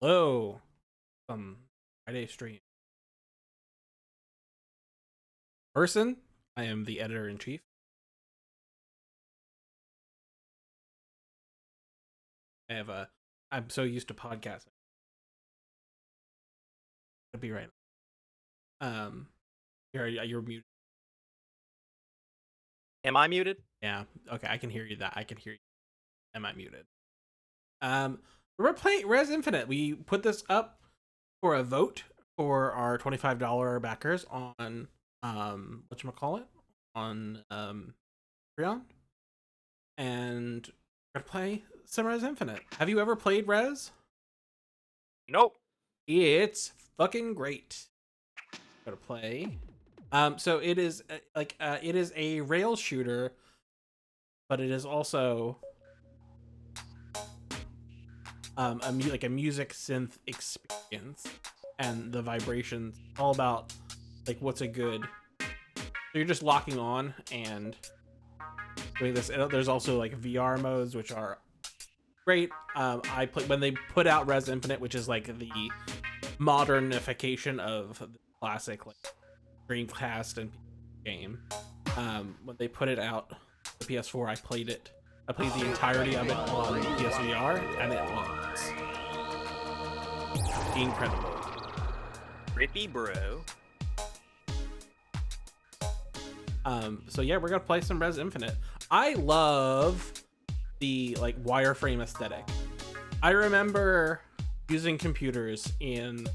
Hello, Friday stream person. I am the editor in chief. I'm so used to podcasting. I'll be right. You're muted. Am I muted? Yeah. Okay, I can hear you. I can hear you. Am I muted? We're playing Rez Infinite. We put this up for a vote for our $25 backers on whatchamacallit on Patreon, and we're gonna play some Rez Infinite. Have you ever played Rez? Nope. It's fucking great. Gotta play. So it is it is a rail shooter, but it is also a music synth experience, and the vibrations all about like what's a good. So you're just locking on and doing this. There's also like VR modes, which are great. I play when they put out Rez Infinite, which is like the modernification of the classic like Dreamcast and game. When they put it out, the PS4, I played it. I played the entirety of it on PSVR, and it was incredible. Rippy bro. So yeah, we're gonna play some Rez Infinite. I love the like wireframe aesthetic. I remember using computers in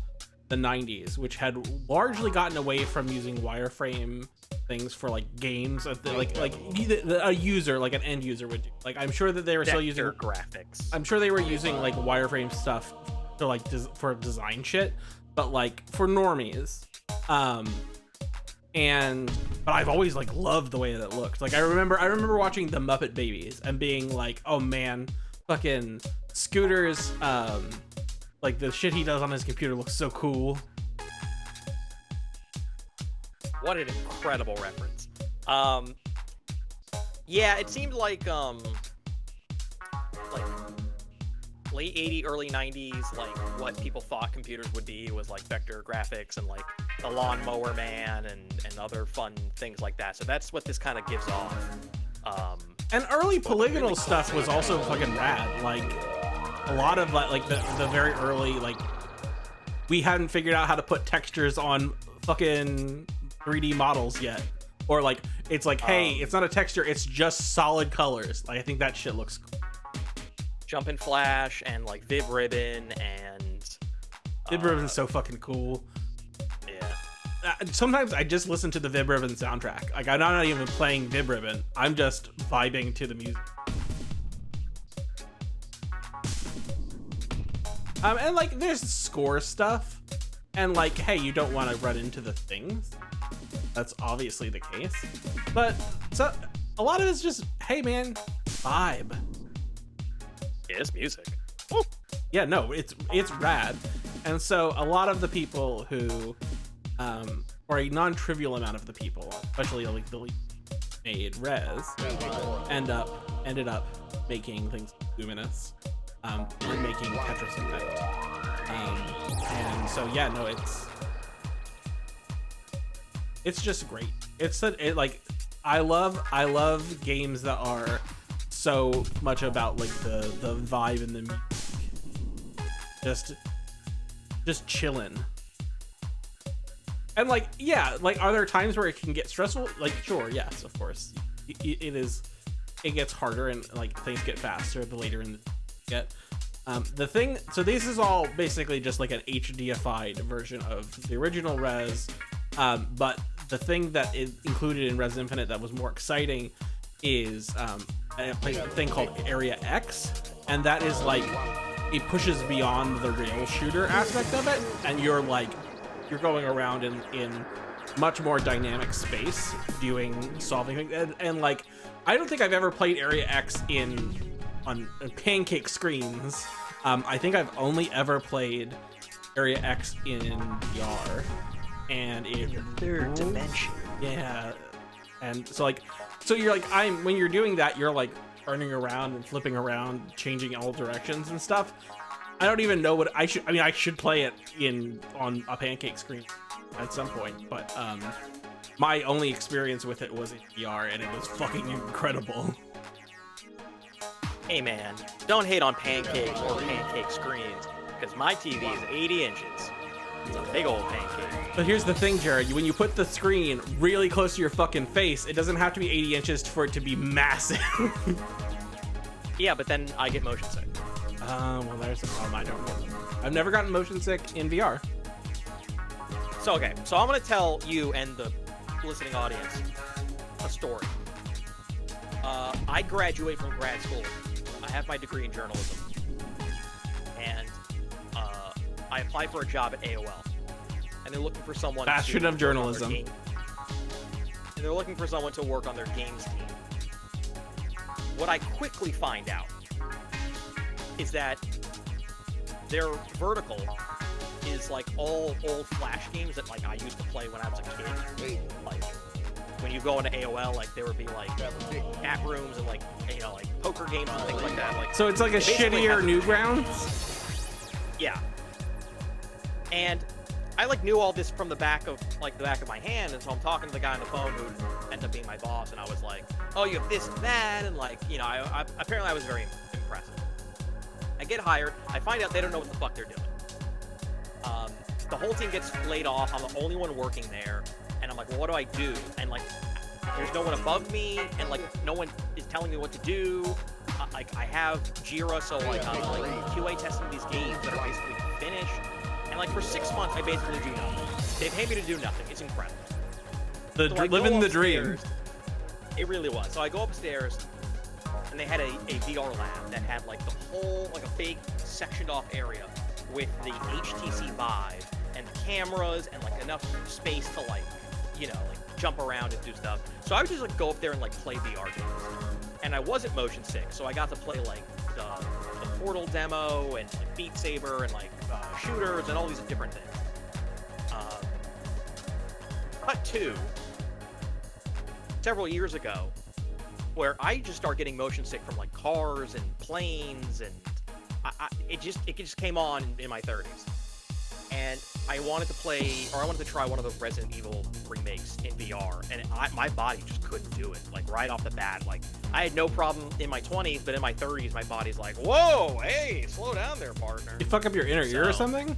the 90s, which had largely gotten away from using wireframe things for like games, like a user, like an end user would do. Like I'm sure that they were still using graphics. I'm sure they were using like wireframe stuff to like for design shit, but like for normies. But I've always like loved the way that it looked. Like I remember watching the Muppet Babies and being like, oh man, fucking Scooter's like the shit he does on his computer looks so cool. What an incredible reference. Yeah, it seemed like late 80s, early 90s, like what people thought computers would be was like vector graphics and like the Lawnmower Man and other fun things like that. So that's what this kind of gives off. And early polygonal stuff was also fucking rad. Like a lot of like the very early, like we hadn't figured out how to put textures on fucking 3D models yet, or like it's like, hey, it's not a texture, it's just solid colors. Like I think that shit looks cool. Jumpin' Flash and like Vib Ribbon and Vib Ribbon's so fucking cool. Yeah. Sometimes I just listen to the Vib Ribbon soundtrack. Like I'm not even playing Vib Ribbon, I'm just vibing to the music. And like there's score stuff, and like, hey, you don't want to run into the things. That's obviously the case, but so a lot of it's just, hey man, vibe. Yeah, it's music. Oh. Yeah, no, it's rad. And so a lot of the people who, or a non-trivial amount of the people, especially like the made Rez, ended up making things luminous. And making Tetris Effect. And so yeah, no, it's just great. I love games that are so much about like the vibe and the music. Just chilling. And like, yeah, like are there times where it can get stressful? Like sure, yes, of course. It gets harder and like things get faster the later in the get. So this is all basically just like an HDified version of the original Rez, but the thing that is included in Rez Infinite that was more exciting is a thing called Area X, and that is like it pushes beyond the rail shooter aspect of it, and you're going around in much more dynamic space solving things, and like I don't think I've ever played Area X on pancake screens. I think I've only ever played Area X in VR, and it third dimension. Yeah, and so you're like when you're doing that, you're like turning around and flipping around, changing all directions and stuff. I don't even know what I should. I mean, I should play it on a pancake screen at some point, but my only experience with it was in VR, and it was fucking incredible. Hey man, don't hate on pancakes or pancake screens, because my TV is 80 inches. It's a big old pancake. But here's the thing, Jared. When you put the screen really close to your fucking face, it doesn't have to be 80 inches for it to be massive. Yeah, but then I get motion sick. Well, there's the problem. I don't get them. I've never gotten motion sick in VR. So, okay. So I'm going to tell you and the listening audience a story. I graduate from grad school. I have my degree in journalism. And I applied for a job at AOL. And they're looking for someone Bastion of journalism. And they're looking for someone to work on their games team. What I quickly find out is that their vertical is like all old Flash games that like I used to play when I was a kid. Like when you go into AOL, like there would be like chat rooms and like like poker games and things like that. Like so, it's like a shittier Newgrounds. Yeah. And I like knew all this from the back of my hand, and so I'm talking to the guy on the phone who ended up being my boss, and I was like, "Oh, you have this and that," and like I apparently I was very impressive. I get hired. I find out they don't know what the fuck they're doing. The whole team gets laid off. I'm the only one working there, and I'm like, well, what do I do? And like, there's no one above me, and like, no one is telling me what to do. Like, I have Jira, so like, I'm like QA testing these games that are basically finished. And like for 6 months, I basically do nothing. They pay me to do nothing. It's incredible. Living the dream. It really was. So I go upstairs, and they had a VR lab that had like the whole, like a big sectioned off area with the HTC Vive and the cameras and like enough space to like, like jump around and do stuff. So I would just like go up there and like play VR games. And I wasn't motion sick, so I got to play like the Portal demo and like Beat Saber and like shooters and all these different things. Cut to several years ago, where I just started getting motion sick from like cars and planes, and it just came on in my 30s. And I wanted to try one of the Resident Evil remakes in VR, and my body just couldn't do it. Like right off the bat, like I had no problem in my 20s, but in my 30s, my body's like, whoa, hey, slow down there, partner. You fuck up your inner ear or something?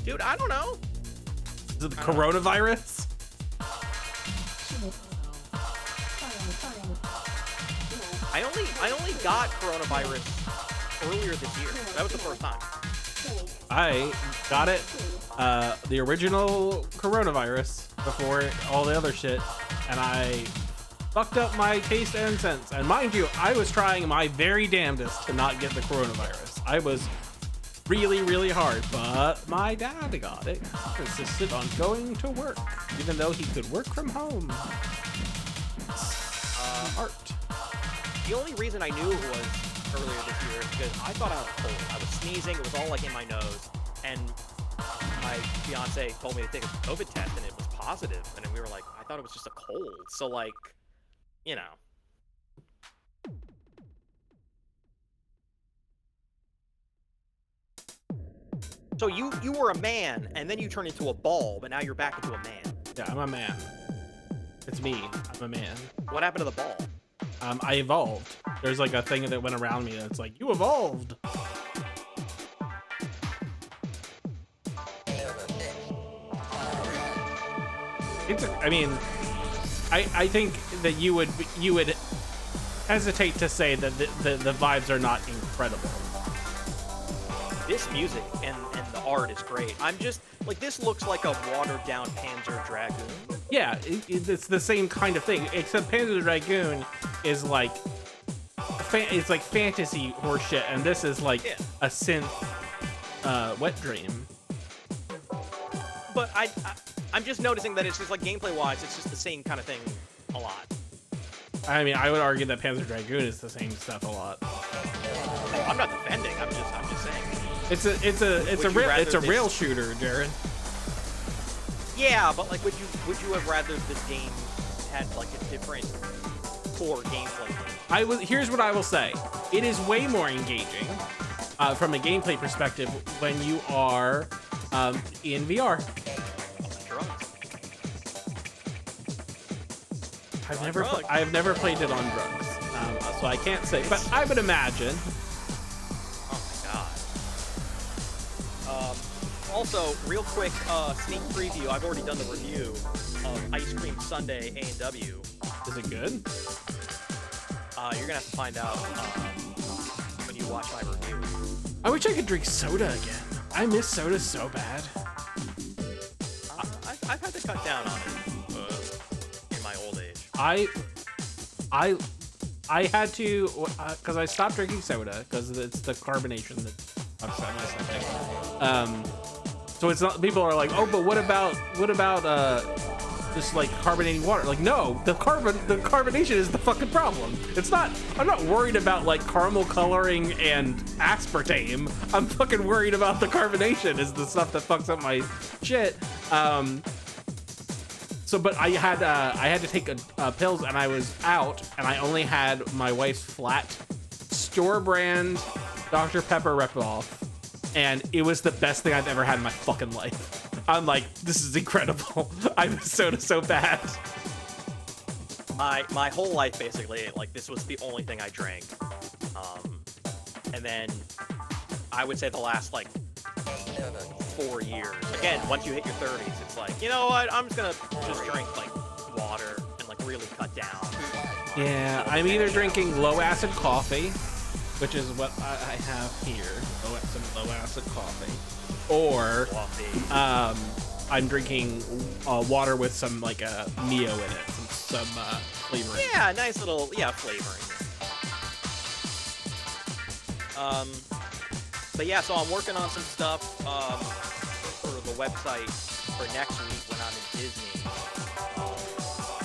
Dude, I don't know. Is it the coronavirus? I only got coronavirus earlier this year. That was the first time. I got it, the original coronavirus before all the other shit, and I fucked up my taste and sense. And mind you, I was trying my very damnedest to not get the coronavirus. I was really, really hard, but my dad got it. He insisted on going to work, even though he could work from home. Art. The only reason I knew it was earlier this year is because I thought I was cold. I was sneezing. It was all like in my nose. And my fiance told me to take a COVID test, and it was positive. And then we were like, I thought it was just a cold. So like, So you were a man, and then you turned into a ball, but now you're back into a man. Yeah, I'm a man. It's me. I'm a man. What happened to the ball? I evolved. There's like a thing that went around me that's like, you evolved. I think that you would hesitate to say that the vibes are not incredible. This music and the art is great. I'm just like, this looks like a watered down Panzer Dragoon. Yeah, it's the same kind of thing, except Panzer Dragoon is like it's like fantasy horseshit, and this is like a synth wet dream. But I'm just noticing that it's just like gameplay wise, it's just the same kind of thing a lot. I mean, I would argue that Panzer Dragoon is the same stuff a lot. Oh, I'm not defending. I'm just saying. It's a rail shooter, Jared. Yeah, but like, would you have rather this game had like a different core gameplay? Here's what I will say. It is way more engaging, from a gameplay perspective when you are in VR. I've never played it on drugs, so I can't say, but I would imagine. Oh my god. Also, real quick sneak preview. I've already done the review of Ice Cream Sundae A&W. Is it good? You're gonna have to find out when you watch my review. I wish I could drink soda again. I miss soda so bad. I've had to cut down on it in my old age. I had to, because I stopped drinking soda because it's the carbonation that upset my stomach. So it's not, people are like, oh, but what about just like carbonating water? Like, no, the carbonation is the fucking problem. It's not, I'm not worried about like caramel coloring and aspartame. I'm fucking worried about the carbonation is the stuff that fucks up my shit. So, but I had to take pills, and I was out, and I only had my wife's flat store brand Dr. Pepper ripoff, and it was the best thing I've ever had in my fucking life. I'm like, this is incredible. I miss soda so bad. My whole life, basically, like, this was the only thing I drank. And then I would say the last, like, 4 years. Again, once you hit your 30s, it's like, you know what? I'm just gonna just drink, like, water and, like, really cut down. Yeah, I'm either drinking low-acid coffee, which is what I have here, some low-acid coffee, or I'm drinking water with some, like, Neo in it, some flavoring. Yeah, nice little, flavoring. But yeah, so I'm working on some stuff for the website for next week when I'm in Disney.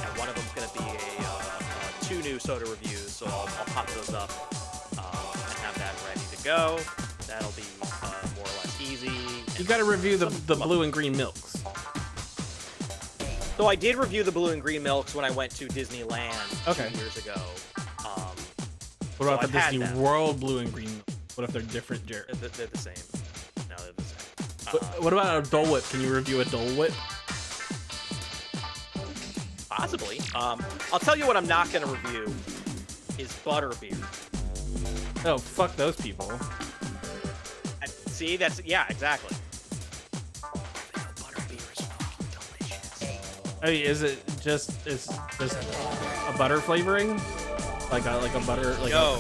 And one of them's going to be a 2 new soda reviews, so I'll pop those up and have that ready to go. That'll be more or less easy. You got to review the blue and green milks. So I did review the blue and green milks when I went to Disneyland 2 years ago. What about the Disney World blue and green milk? What if they're different, Jared? They're the same. No, they're the same. What about a Dole Whip? Can you review a Dole Whip? Possibly. I'll tell you what I'm not going to review is butterbeer. Oh, fuck those people. See, yeah, exactly. Butterbeer is fucking delicious. I mean, is it just a butter flavoring? Like a butter, like Yo.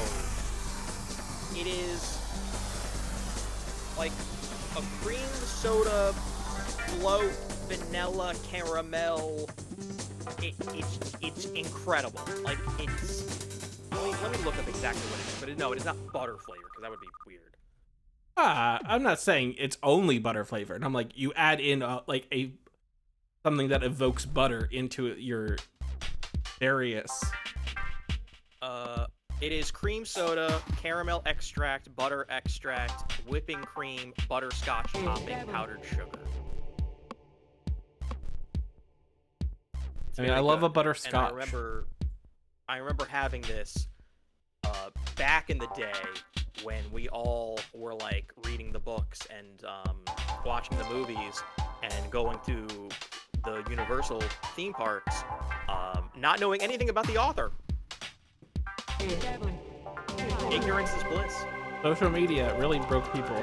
It is like a cream soda float vanilla caramel. It's incredible. Like, it's let me look up exactly what it is, but no, it is not butter flavor, because that would be weird. I'm not saying it's only butter flavor, and I'm like, you add in like something that evokes butter into your various. It is cream soda, caramel extract, butter extract, whipping cream, butterscotch topping, powdered sugar. I mean, I love a butterscotch. And I remember having this back in the day when we all were like reading the books and watching the movies and going to the Universal theme parks, not knowing anything about the author. Ignorance is bliss. Social media really broke people.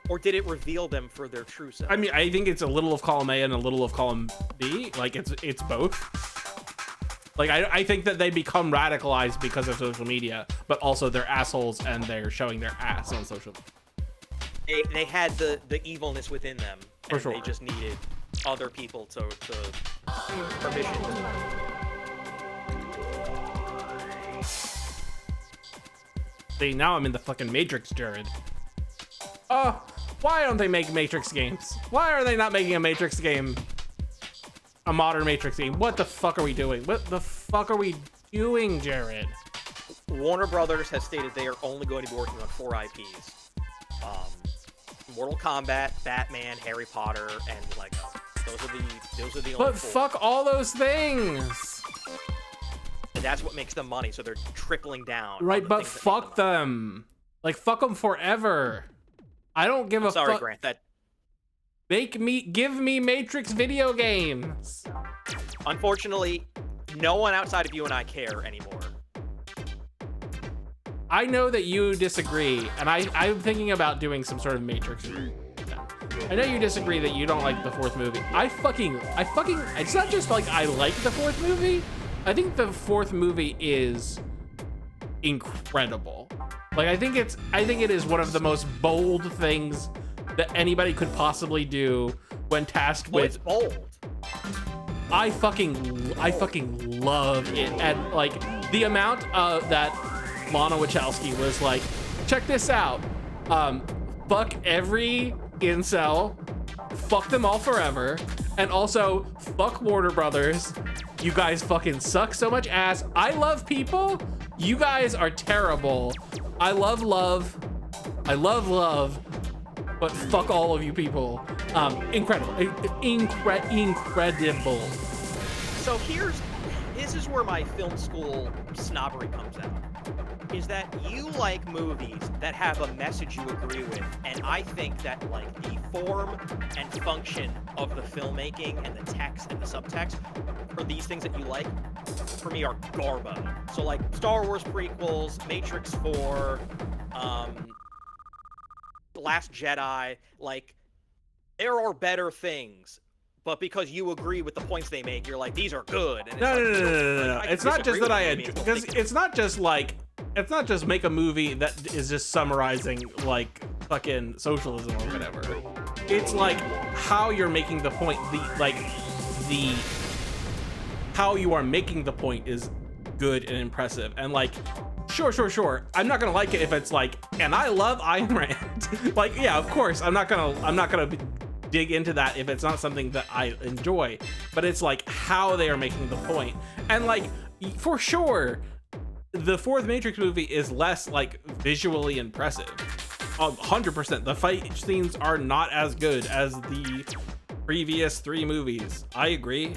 Or did it reveal them for their true self? I mean, I think it's a little of column A and a little of column B. Like, it's both. Like, I think that they become radicalized because of social media, but also they're assholes and they're showing their ass on social media. They had the evilness within them. For sure. They just needed other people to permission. See, now I'm in the fucking Matrix, Jared. Oh, why don't they make Matrix games? Why are they not making a Matrix game? A modern Matrix game? What the fuck are we doing? What the fuck are we doing, Jared? Warner Brothers has stated they are only going to be working on 4 IPs. Mortal Kombat, Batman, Harry Potter, and Lego. Those are the only 4. But fuck all those things. And that's what makes them money, so they're trickling down. Right, but fuck them. Like, fuck them forever. I don't give a fuck. Sorry, Grant. That Give me Matrix video games. unfortunately, no one outside of you and I care anymore. I know that you disagree, and I'm thinking about doing some sort of Matrix. I know you disagree that you don't like the fourth movie. I fucking, it's not just like I like the fourth movie. I think the fourth movie is incredible. Like, I think it is one of the most bold things that anybody could possibly do when tasked with. It's bold. I fucking love it, and like the amount that Lana Wachowski was like, check this out, fuck every incel, fuck them all forever, and also fuck Warner Brothers. You guys fucking suck so much ass. I love people. You guys are terrible. I love love, but fuck all of you people. Incredible. Incredible. So this is where my film school snobbery comes out. Is that you like movies that have a message you agree with, and I think that like the form and function of the filmmaking and the text and the subtext for these things that you like, for me, are garbo. So like Star Wars prequels, Matrix 4, The Last Jedi, like there are better things. But because you agree with the points they make, you're like, these are good. And No. It's not just that because it's not just like, it's not just make a movie that is just summarizing like fucking socialism or whatever. It's like how you're making the point, how you are making the point is good and impressive. And like, sure. I'm not gonna like it if it's like, and I love Ayn Rand. Like, yeah, of course, I'm not gonna dig into that if it's not something that I enjoy, but it's like how they are making the point. And like, for sure, the fourth Matrix movie is less like visually impressive. 100%. The fight scenes are not as good as the previous three movies. I agree.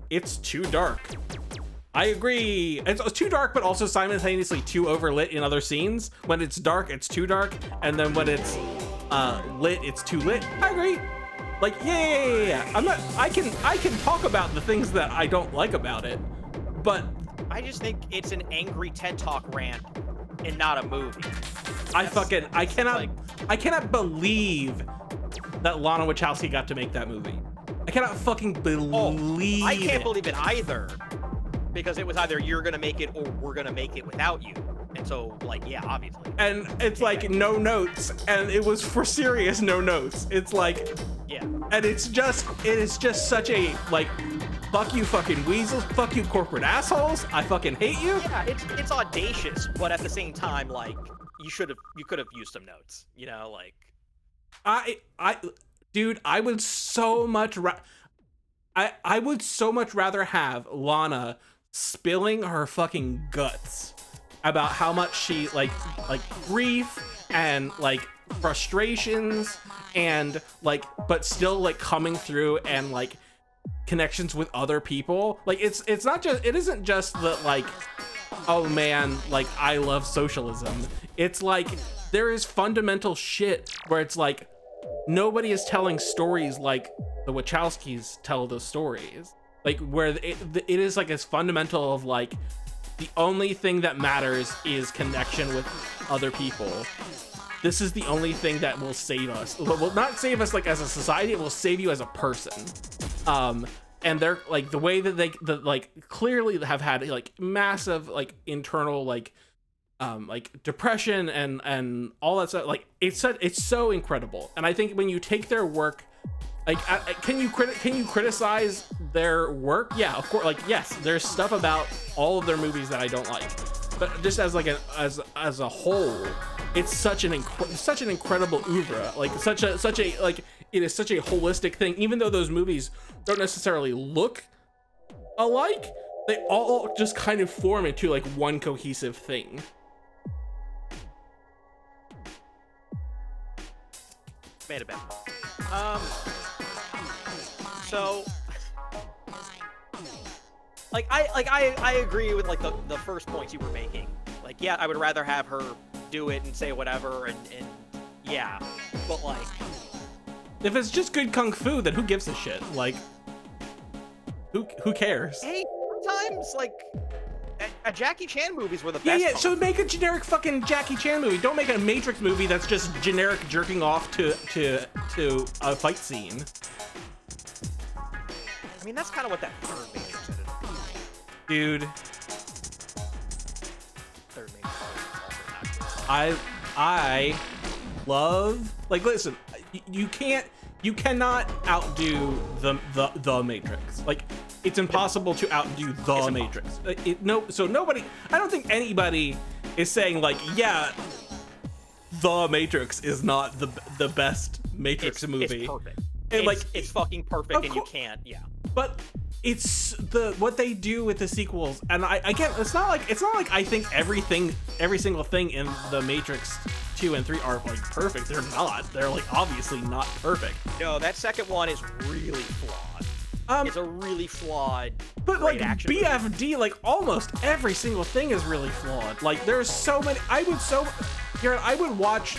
It's too dark. I agree. It's too dark, but also simultaneously too overlit in other scenes. When it's dark, it's too dark, and then when it's lit, it's too lit. I agree. Like, yeah. I can talk about the things that I don't like about it, but I just think it's an angry TED Talk rant and not a movie. I cannot believe that Lana Wachowski got to make that movie. I cannot fucking believe I can't believe it either. Because it was either you're gonna make it or we're gonna make it without you. And so, like, yeah, obviously. And it's like no notes, and it was for serious no notes. It's like, yeah. And it is just such a like, fuck you fucking weasels, fuck you corporate assholes, I fucking hate you. Yeah, it's audacious, but at the same time, like, you could have used some notes, you know, like. Dude, I would so much rather have Lana spilling her fucking guts about how much she like grief and like frustrations and like, but still like coming through and like connections with other people. Like it isn't just that like, oh man, like I love socialism. It's like there is fundamental shit where it's like nobody is telling stories like the Wachowskis tell those stories, like where it is like as fundamental of like the only thing that matters is connection with other people. This is the only thing that will save us. Will not save us like as a society, it will save you as a person. And they're like the way that they like clearly have had like massive like internal like depression and all that stuff. Like it's so incredible. And I think when you take their work, like can you criticize their work? Yeah, of course. Like yes, there's stuff about all of their movies that I don't like, but just as like as a whole, it's such an incredible oeuvre. Like such a like it is such a holistic thing. Even though those movies don't necessarily look alike, they all just kind of form into like one cohesive thing. Made a bet. So I agree with like the first points you were making. Like, yeah, I would rather have her do it and say whatever, and yeah, but like, if it's just good kung fu, then who gives a shit? Like, who cares? hey, sometimes like a Jackie Chan movies were the Yeah, best. yeah. kung So fu. make a generic fucking Jackie Chan movie. Don't make a Matrix movie that's just generic jerking off to a fight scene. I mean, that's kind of what that third Matrix ended up being. Dude, Third Matrix was also not good. I love, like, listen, you cannot outdo the Matrix. Like, it's impossible to outdo the Matrix. So nobody, I don't think anybody is saying like, yeah, the Matrix is not the best Matrix movie. It's perfect. And, It's fucking perfect, and you can't. Yeah. But it's what they do with the sequels, and I again, it's not like I think every single thing in the Matrix 2 and 3 are like perfect. They're not. They're like obviously not perfect. No, that second one is really flawed. It's a really flawed. But like action movie. BFD, like almost every single thing is really flawed. Like there's so many. I would watch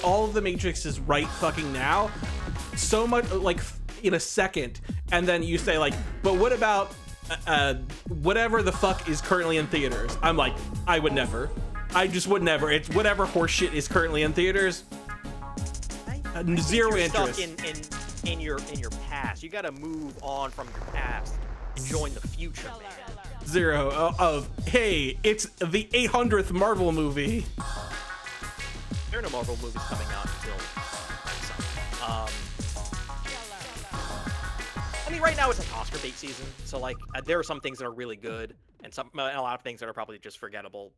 all of the Matrixes right fucking now, so much like in a second, and then you say like, but what about whatever the fuck is currently in theaters? I'm like, I would never. I just would never. It's whatever horseshit is currently in theaters. Zero You're interest. Stuck in your past. You got to move on from your past and join the future, man. Zero of hey, it's the 800th Marvel movie. There are no Marvel movies coming out until next summer. I mean, right now it's like Oscar bait season, so like there are some things that are really good, and a lot of things that are probably just forgettable,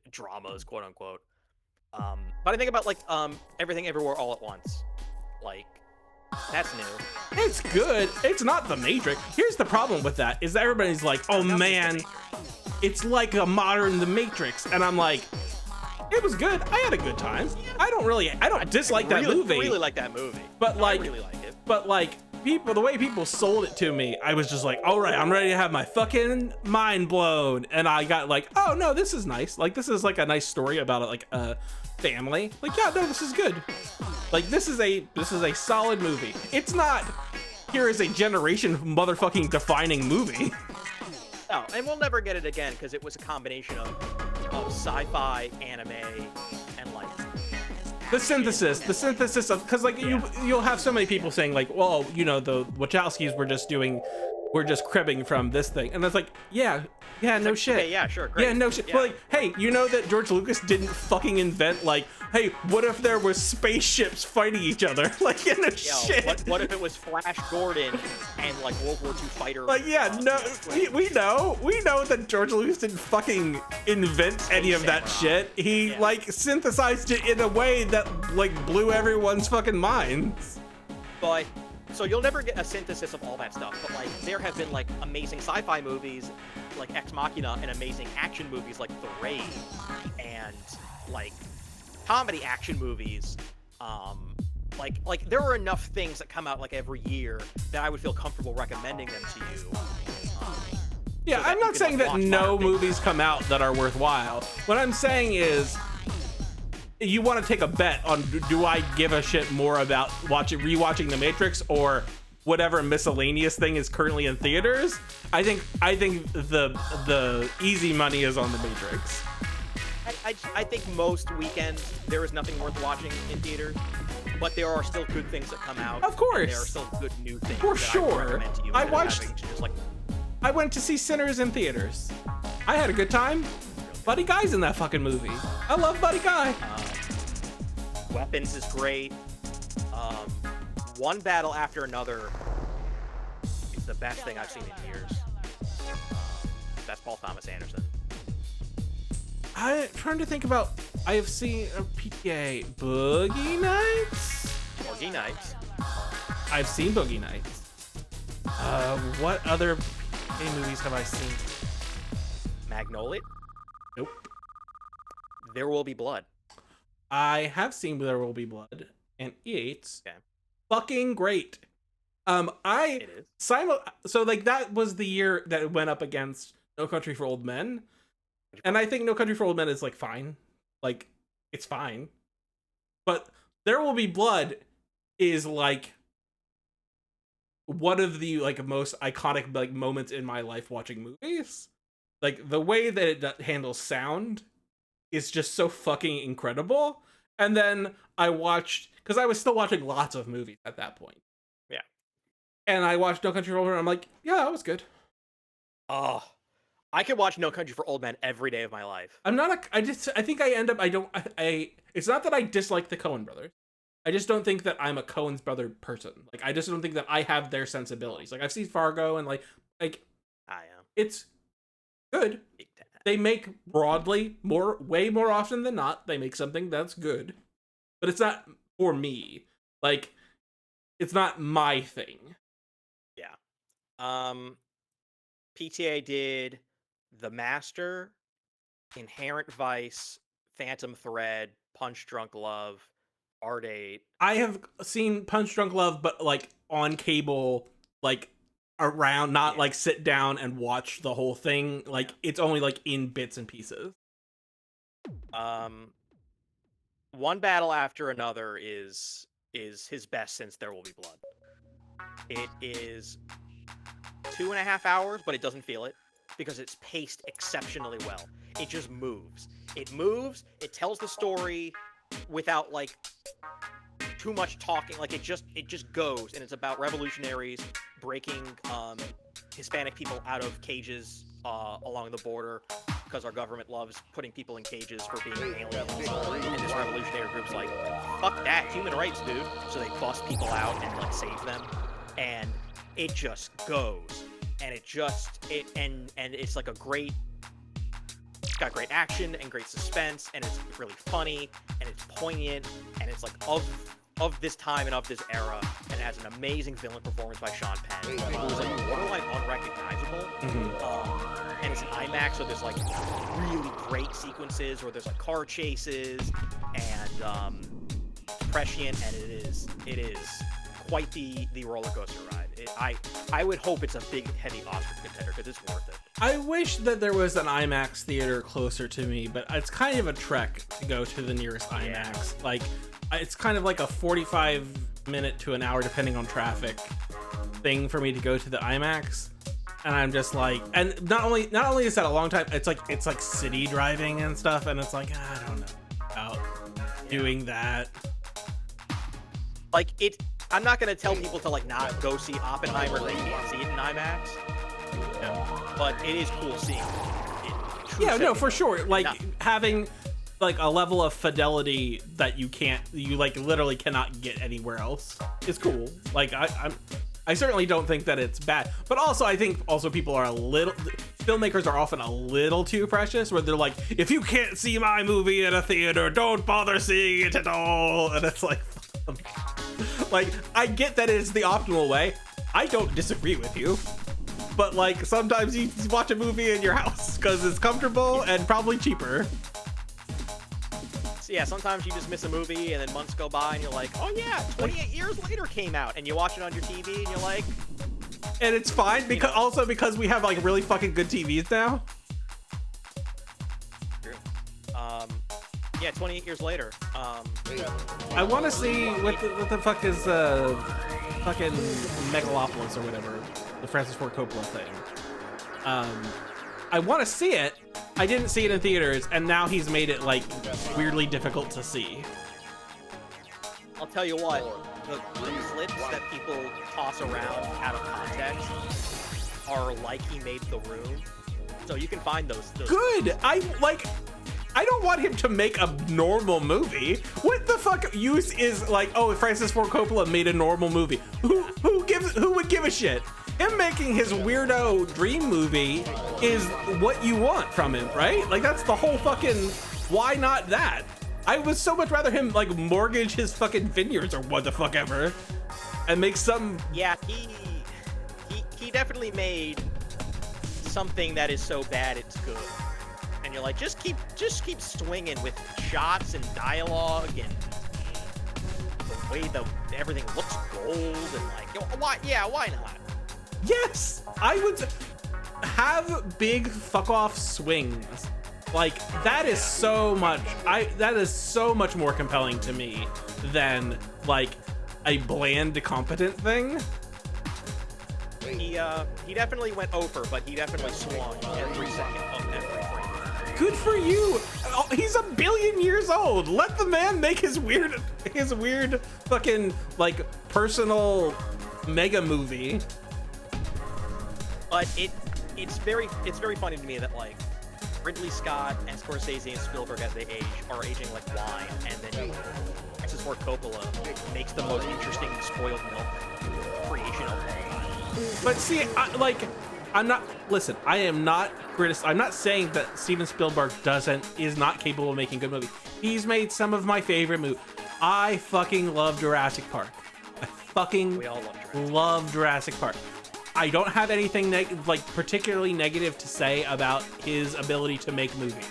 dramas, quote unquote. But I think about like Everything Everywhere All at Once, like that's new. It's good. It's not the Matrix. Here's the problem with that is that everybody's like, oh man, it's like a modern The Matrix, and I'm like, it was good. I had a good time. I don't dislike that movie. I really like that movie. But like, I really like it. But like, the way people sold it to me, I was just like, all right, I'm ready to have my fucking mind blown. And I got like, oh no, this is nice. Like, this is like a nice story about like a family. Like, yeah, no, this is good. Like, this is a solid movie. It's not, here is a generation motherfucking defining movie. No, and we'll never get it again because it was a combination of sci-fi, anime, and like the synthesis of, because like you'll have so many people saying like, well, the Wachowskis were just cribbing from this thing, and it's like, yeah, no shit. Okay, yeah, sure, great. Yeah, no shit. Yeah. But like, hey, you know that George Lucas didn't fucking invent like, hey, what if there was spaceships fighting each other? Like, yeah, no shit. What if it was Flash Gordon and like World War II fighter? Like, yeah, no, we know that George Lucas didn't fucking invent any of that shit. He like synthesized it in a way that like blew everyone's fucking minds. But so you'll never get a synthesis of all that stuff. But like, there have been like amazing sci-fi movies like Ex Machina and amazing action movies like The Raid, and like comedy action movies. Like there are enough things that come out like every year that I would feel comfortable recommending them to you. Yeah, I'm not saying that no movies come out that are worthwhile. What I'm saying is, you want to take a bet on, do I give a shit more about rewatching The Matrix or whatever miscellaneous thing is currently in theaters? I think the easy money is on The Matrix. I think most weekends there is nothing worth watching in theaters, but there are still good things that come out. Of course, there are still good new things. For that sure. I would recommend to you. I went to see Sinners in theaters. I had a good time. Buddy Guy's in that fucking movie. I love Buddy Guy. Weapons is great. One Battle After Another is the best thing I've seen in years. That's Paul Thomas Anderson. I'm trying to think about. I have seen a PTA Boogie Nights. Boogie Nights. I've seen Boogie Nights. What other PTA movies have I seen? Magnolia. Nope. There Will Be Blood. I have seen There Will Be Blood, and it's okay. Fucking great. It is. So like that was the year that it went up against No Country for Old Men, and I think No Country for Old Men is like fine. Like, it's fine. But There Will Be Blood is like one of the like most iconic like moments in my life watching movies. Like the way that it handles sound is just so fucking incredible. And then I watched, because I was still watching lots of movies at that point. Yeah. And I watched No Country for Old Men. I'm like, yeah, that was good. Oh, I could watch No Country for Old Men every day of my life. I think I end up, it's not that I dislike the Coen brothers. I just don't think that I'm a Coen's brother person. Like, I just don't think that I have their sensibilities. Like, I've seen Fargo and like, I am. It's good. They make broadly way more often than not. They make something that's good, but it's not for me. Like, it's not my thing. Yeah. PTA did The Master, Inherent Vice, Phantom Thread, Punch Drunk Love, Art 8. I have seen Punch Drunk Love, but like on cable, like around, not like sit down and watch the whole thing. Like it's only like in bits and pieces. One Battle After Another is his best since There Will Be Blood. It is 2.5 hours, but it doesn't feel it because it's paced exceptionally well. It just moves. It moves. It tells the story without like too much talking. Like it just goes, and it's about revolutionaries breaking Hispanic people out of cages along the border because our government loves putting people in cages for being aliens. And this revolutionary group's like, fuck that, human rights, dude. So they bust people out and like save them, and it just goes, and it's like it's got great action and great suspense, and it's really funny, and it's poignant, and it's like of this time and of this era, and it has an amazing villain performance by Sean Penn, who is like borderline unrecognizable. And it's an IMAX, so there's like really great sequences where there's like car chases and prescient, and it is quite the roller coaster ride. I would hope it's a big heavy Oscar contender because it's worth it. I wish that there was an IMAX theater closer to me, but it's kind of a trek to go to the nearest IMAX. Yeah. Like, it's kind of like a 45-minute to an hour, depending on traffic, thing for me to go to the IMAX. And I'm just like, and not only is that a long time, it's like city driving and stuff, and it's like, I don't know about doing that. Like I'm not gonna tell people to like not go see Oppenheimer if they can't see it in IMAX. Yeah. But it is cool seeing it. Yeah, no, for sure. Like having like a level of fidelity that you like literally cannot get anywhere else is cool. Like I certainly don't think that it's bad, but also I think also people are filmmakers are often a little too precious, where they're like, if you can't see my movie in a theater, don't bother seeing it at all. And it's like, like, I get that it's the optimal way. I don't disagree with you, but like sometimes you watch a movie in your house because it's comfortable and probably cheaper. So yeah, sometimes you just miss a movie and then months go by and you're like, oh yeah, 28 years later came out, and you watch it on your TV and you're like, and it's fine because also because we have like really fucking good TVs now. True. Yeah, 28 years later. I want to see what the fuck is fucking Megalopolis or whatever, the Francis Ford Coppola thing. I want to see it. I didn't see it in theaters, and now he's made it like weirdly difficult to see. I'll tell you what, the clips that people toss around out of context are like he made The Room, so you can find those. Good. I don't want him to make a normal movie. What the fuck use is like, oh, Francis Ford Coppola made a normal movie. Who would give a shit? Him making his weirdo dream movie is what you want from him, right? Like, that's the whole fucking, why not that? I would so much rather him like mortgage his fucking vineyards or what the fuck ever and make some. Yeah, he definitely made something that is so bad it's good. And you're like, just keep swinging with shots and dialogue and the way everything looks gold and like, why not? Yes, I would have big fuck off swings Like that is so much. That is so much more compelling to me than like a bland, competent thing. He definitely went over, but he definitely swung every second of every frame. Good for you. Oh, he's a billion years old. Let the man make his weird fucking like personal mega movie. But it's very funny to me that like Ridley Scott and Scorsese and Spielberg as they age are aging like wine, and then Francis Ford Coppola makes the most interesting spoiled milk creation of all time. But see, I'm not saying that Steven Spielberg is not capable of making good movies. He's made some of my favorite movies. I fucking love Jurassic Park. We all love Jurassic Park. I don't have anything particularly negative to say about his ability to make movies.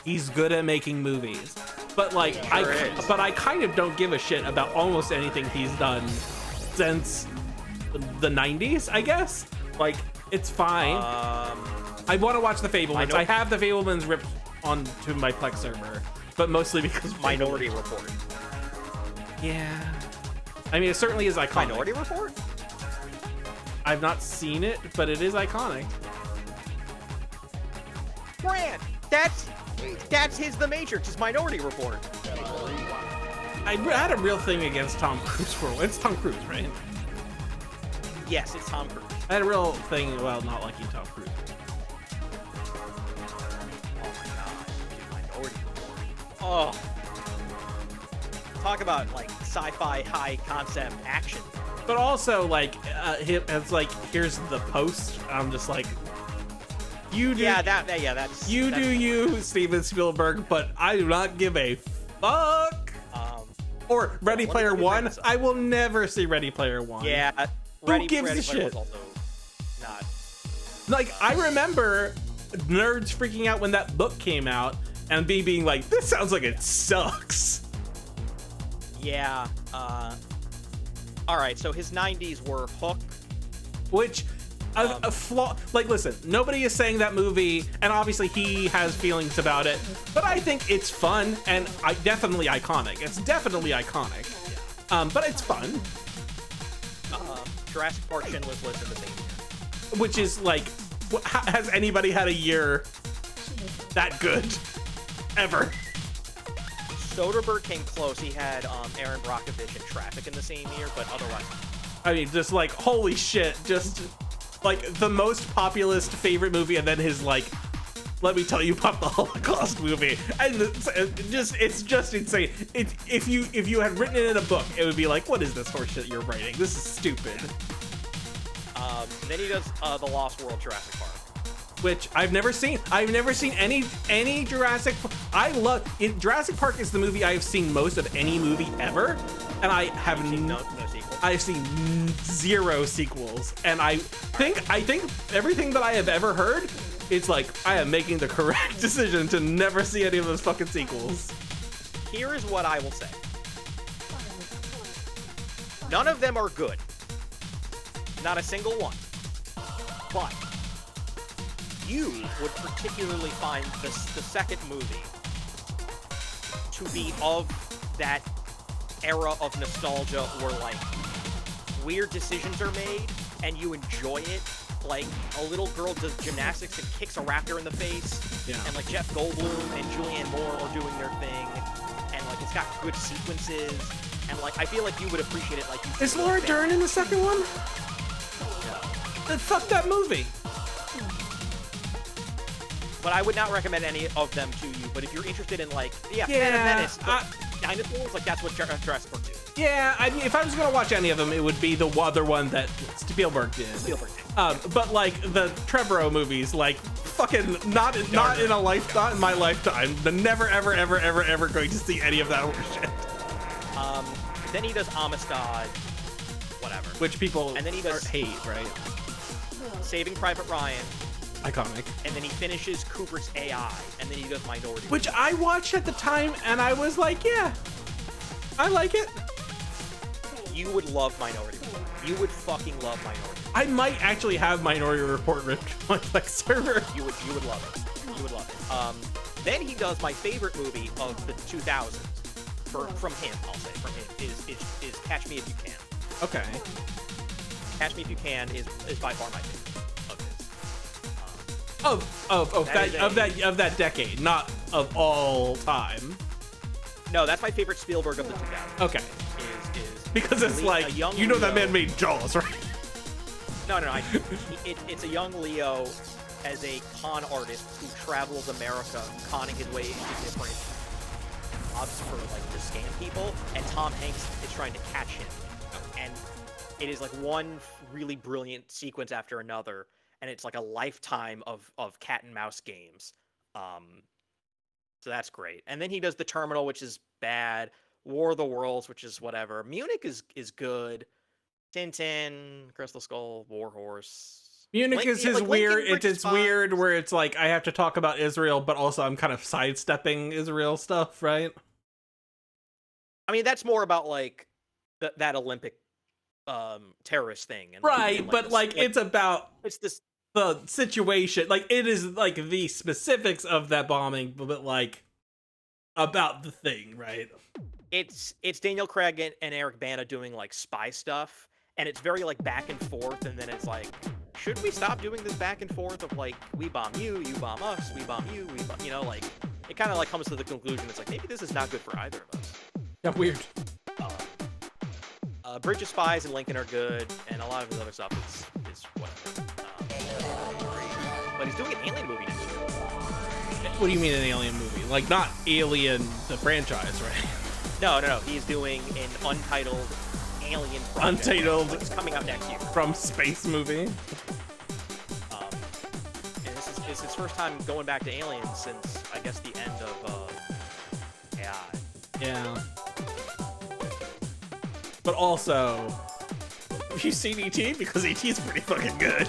He's good at making movies. But like I kind of don't give a shit about almost anything he's done since the 90s, I guess. Like it's fine. I want to watch The Fablemans. I have The Fablemans ripped onto my Plex server, but mostly because Minority Report. Yeah. I mean, it certainly is iconic. Minority Report? I've not seen it, but it is iconic. Grant, that's his The Matrix, his Minority Report. I had a real thing against Tom Cruise for it's Tom Cruise, right? Yes, it's Tom Cruise. I had a real thing about not liking Tom Cruise. Oh my god, dude, Minority Report. Oh. Talk about like sci-fi high concept action. But also like it's like here's the post. I'm just like you do that's you Steven Spielberg, but I do not give a fuck. Or Ready Player One. I will never see Ready Player One. Yeah, Who gives a shit? Was also not. Like I remember nerds freaking out when that book came out and being like, this sounds like it sucks. Yeah. All right. So his 90s were Hook, which a flaw. Like, listen, nobody is saying that movie, and obviously he has feelings about it, but I think it's fun and definitely iconic. It's definitely iconic. But it's fun. Jurassic Park, Schindler's List in the same year. Which is like, has anybody had a year that good ever? Soderbergh came close. He had Aaron Brockovich and Traffic in the same year, but otherwise. I mean, just like, holy shit, just like the most populist favorite movie, and then his like, let me tell you about the Holocaust movie, and it's just insane. If you had written it in a book, it would be like, what is this horseshit you're writing? This is stupid. Then he does The Lost World, Jurassic Park, which I've never seen. I've never seen any Jurassic. Jurassic Park is the movie I have seen most of any movie ever, and I have no sequels. I've seen 0 sequels, and I think everything that I have ever heard, it's like I am making the correct decision to never see any of those fucking sequels. Here is what I will say. None of them are good. Not a single one. But you would particularly find the second movie to be of that era of nostalgia where like weird decisions are made and you enjoy it. Like a little girl does gymnastics and kicks a raptor in the face, and like Jeff Goldblum and Julianne Moore are doing their thing, and like it's got good sequences, and like I feel like you would appreciate it. Like you is Laura Dern in the second one? Then fuck that movie. But I would not recommend any of them to you. But if you're interested in like, Phantom Menace, dinosaurs, like that's what Jurassic Park did. Yeah, I mean, if I was gonna watch any of them, it would be the other one that Spielberg did. But like the Trevorrow movies, like fucking not in my lifetime. I'm never ever going to see any of that shit. Then he does Amistad, whatever, which people and then he does hate, right? Saving Private Ryan. Iconic. And then he finishes Kubrick's AI, and then he does Minority. Which I watched at the time, and I was like, yeah, I like it. You would love Minority Report. You would fucking love Minority Report. I might actually have Minority Report ripped on my server. You would love it. You would love it. Then he does my favorite movie of the 2000s. From him, I'll say. From him is Catch Me If You Can. Okay. Catch Me If You Can is by far my favorite of his. Of that decade, not of all time. No, that's my favorite Spielberg of the 2000s. Okay. Is because it's like, you know, that man made Jaws, right? No. It's a young Leo as a con artist who travels America, conning his way into different jobs for like to scam people, and Tom Hanks is trying to catch him. And it is like one really brilliant sequence after another, and it's like a lifetime of cat and mouse games. So that's great. And then he does The Terminal, which is bad. War of the Worlds, which is whatever. Munich is good. Tintin, Crystal Skull, Warhorse. Munich is his like weird. It's weird where it's like I have to talk about Israel, but also I'm kind of sidestepping Israel stuff, right? I mean, that's more about like that Olympic terrorist thing, and right? And, but like it's about the situation. Like it is like the specifics of that bombing, but like about the thing, right? It's Daniel Craig and Eric Bana doing like spy stuff, and it's very like back and forth, and then it's like, should we stop doing this back and forth of like, we bomb you, you bomb us, we bomb you, you know, like it kind of like comes to the conclusion it's like maybe this is not good for either of us. Yeah, weird. Bridge of Spies and Lincoln are good, and a lot of his other stuff is whatever. But he's doing an Alien movie next year. What do you mean an Alien movie? Like not Alien the franchise, right? No. He's doing an untitled Alien project. Untitled. It's coming out next year. From space movie. And this is his first time going back to Aliens since, I guess, the end of AI. Yeah. But also, have you seen E.T.? Because E.T. is pretty fucking good.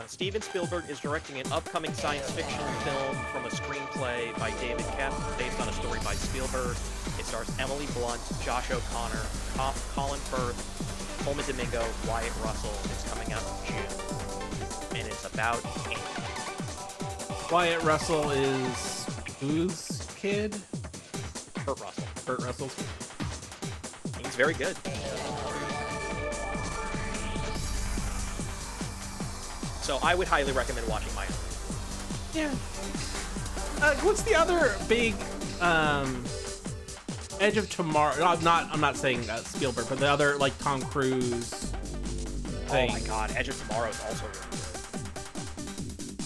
Steven Spielberg is directing an upcoming science fiction film from a screenplay by David Kep, based on a story by Spielberg. It stars Emily Blunt, Josh O'Connor, Colin Firth, Coleman Domingo, Wyatt Russell. It's coming out in June, and it's about aliens. Wyatt Russell is whose kid? Kurt Russell. Kurt Russell's kid. He's very good. So I would highly recommend watching Miami. Yeah. What's the other big Edge of Tomorrow? I'm not saying Spielberg, but the other like Tom Cruise thing. Oh my God, Edge of Tomorrow is also really good.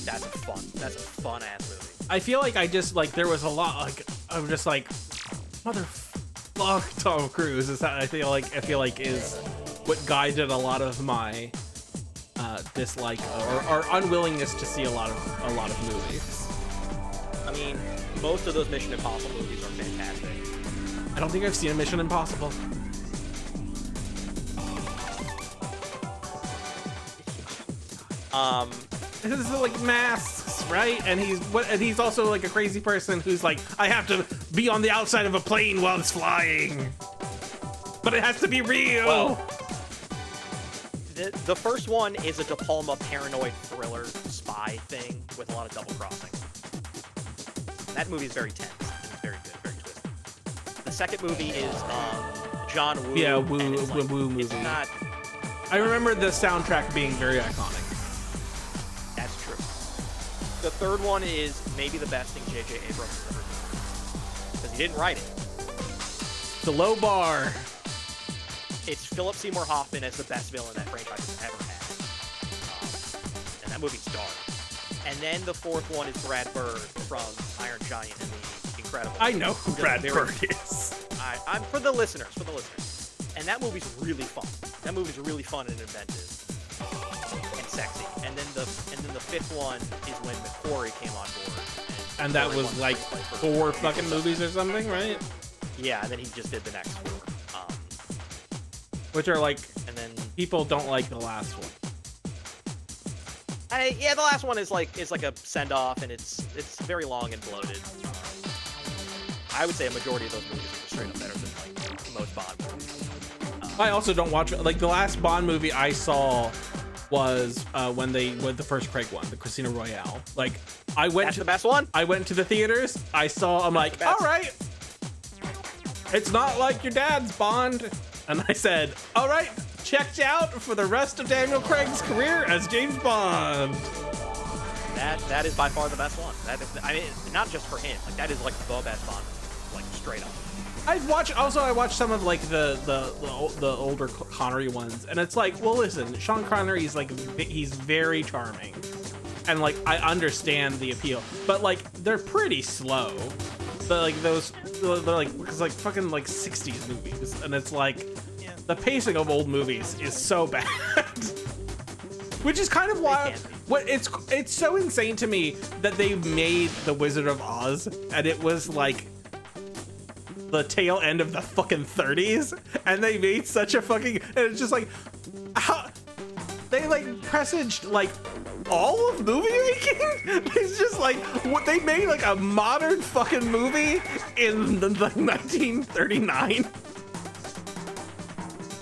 That's a fun ass movie. I feel like I just like there was a lot like I'm just like motherfuck Tom Cruise is that I feel like is what guided a lot of my dislike or unwillingness to see a lot of movies. I mean, most of those Mission Impossible movies are fantastic. I don't think I've seen a Mission Impossible. This is like masks, right? And he's also like a crazy person who's like, I have to be on the outside of a plane while it's flying, but it has to be real. Well, the first one is a De Palma paranoid thriller spy thing with a lot of double crossing. That movie is very tense. It's very good, very twisted. The second movie is John Woo. Yeah, Woo movie. It's not. I remember the soundtrack being very iconic. That's true. The third one is maybe the best thing J.J. Abrams has ever done because he didn't write it. The low bar. It's Philip Seymour Hoffman as the best villain that franchise has ever had. And that movie's dark. And then the fourth one is Brad Bird from Iron Giant and The Incredibles. I know who Brad Bird is. I'm for the listeners. And that movie's really fun. That movie's really fun and inventive and sexy. And then the fifth one is when McQuarrie came on board. And that was like 4 fucking movies or something, right? Yeah, and then he just did the next 4. Which are like, and then people don't like the last one. Yeah, the last one is like a send off, and it's very long and bloated. I would say a majority of those movies are just straight up better than like most Bond movies. I also don't watch like the last Bond movie I saw was when the first Craig one, the Casino Royale. Like That's the best one. I went to the theaters. I'm like, all right, it's not like your dad's Bond, and I said, all right, checked out for the rest of Daniel Craig's career as James Bond. That is by far the best one. That is, I mean, not just for him. Like that is like the best Bond, like straight up. I watched some of like the older Connery ones, and it's like, well, listen, Sean Connery's like he's very charming, and like I understand the appeal, but like they're pretty slow. But like they're like it's like fucking like 60s movies, and it's like the pacing of old movies is so bad. Which is kind of why it's so insane to me that they made The Wizard of Oz, and it was like the tail end of the fucking 30s, and they made such a fucking, and it's just like how they like presaged like all of movie making. It's just like what they made, like a modern fucking movie in the 1939.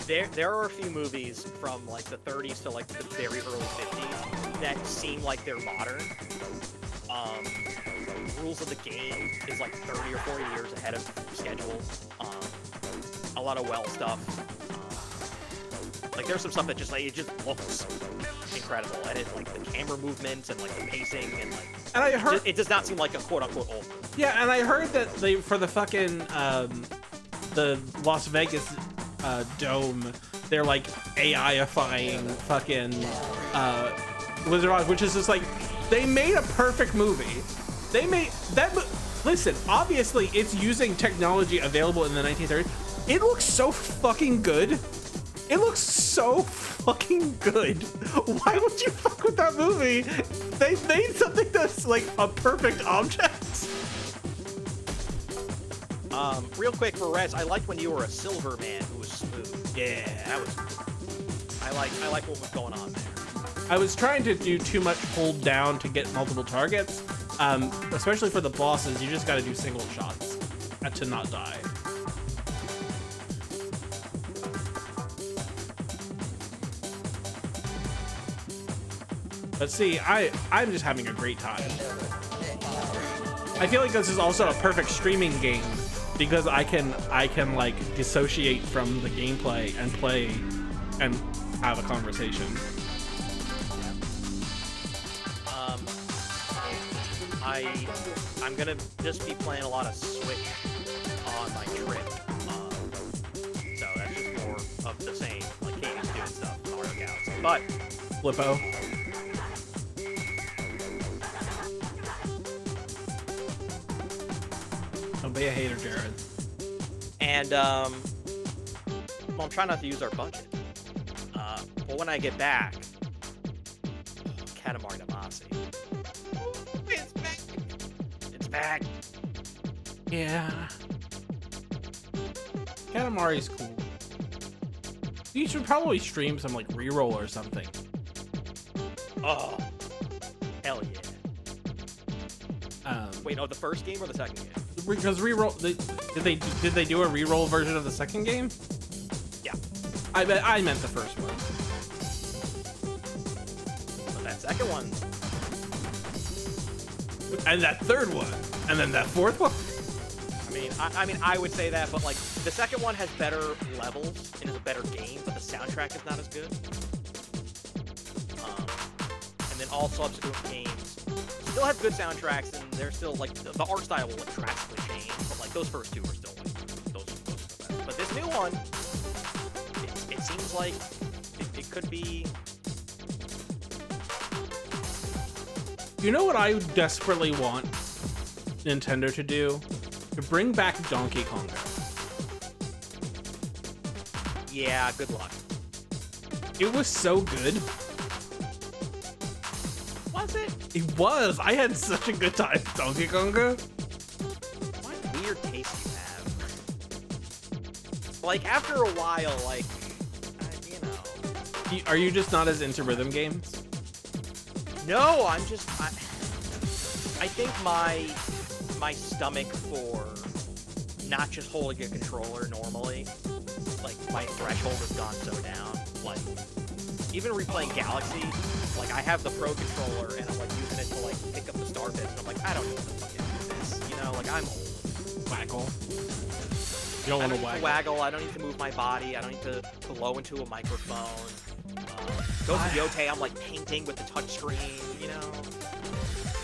There are a few movies from like the 30s to like the very early 50s that seem like they're modern. Rules of the Game is like 30 or 40 years ahead of schedule. A lot of well stuff. Like there's some stuff that just like it just looks incredible, and it like the camera movements and like the pacing and like. And I heard it does not seem like a quote unquote old movie. Yeah, and I heard that they for the fucking the Las Vegas dome, they're like AI-ifying fucking Wizard of Oz, which is just like they made a perfect movie. They made that. Listen, obviously it's using technology available in the 1930s. It looks so fucking good. It looks so fucking good. Why would you fuck with that movie? They made something that's like a perfect object. Real quick for Rez, I liked when you were a silver man who was smooth. Yeah, that was. I like what was going on there. I was trying to do too much hold down to get multiple targets, especially for the bosses. You just got to do single shots to not die. But see, I'm just having a great time. I feel like this is also a perfect streaming game because I can like dissociate from the gameplay and play and have a conversation. I'm gonna just be playing a lot of Switch on my trip. So that's just more of the same, like Katie's doing stuff, Mario Galaxy. But Flippo. Don't be a hater, Jared. And well, I'm trying not to use our budget. But when I get back, Katamari Damacy. It's back. It's back. Yeah. Katamari's cool. You should probably stream some like reroll or something. Oh, hell yeah. Wait, no, the first game or the second game? Because reroll, did they do a reroll version of the second game? Yeah. I meant the first one. But that second one. And that third one, and then that fourth one. I mean, I would say that, but like the second one has better levels and is a better game, but the soundtrack is not as good. And then all subsequent games still have good soundtracks, and they're still like the art style will like drastically change, but like those first two are still like those are the best. But this new one, it seems like it could be. You know what I desperately want Nintendo to do? To bring back Donkey Konga. Yeah, good luck. It was so good. Was it? It was. I had such a good time with Donkey Konga. What weird taste you have. Like, after a while, like, you know. Are you just not as into rhythm games? No, I'm just... I think my stomach for not just holding a controller normally, like, my threshold has gone so down. Like, even replaying Galaxy, like I have the Pro controller and I'm like using it to like pick up the star bits, and I'm like, I don't need to fucking do this, you know, like I'm old. Waggle. You don't want to waggle. I don't need to move my body. I don't need to blow into a microphone. Goes to Yote, I'm like painting with the touchscreen, you know.